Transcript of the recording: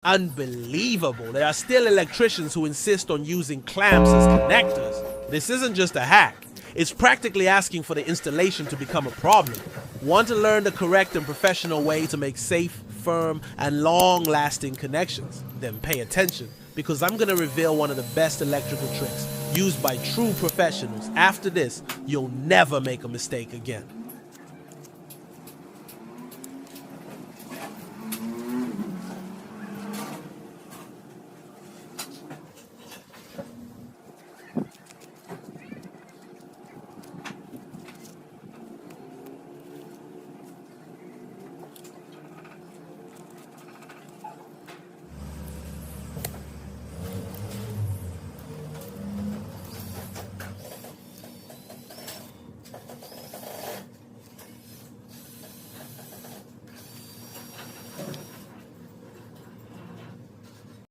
Unbelievable. There are still electricians who insist on using clamps as connectors. This isn't just a hack. It's practically asking for the installation to become a problem. Want to learn the correct and professional way to make safe, firm, and long-lasting connections? Then pay attention, because I'm going to reveal one of the best electrical tricks used by true professionals. After this, you'll never make a mistake again.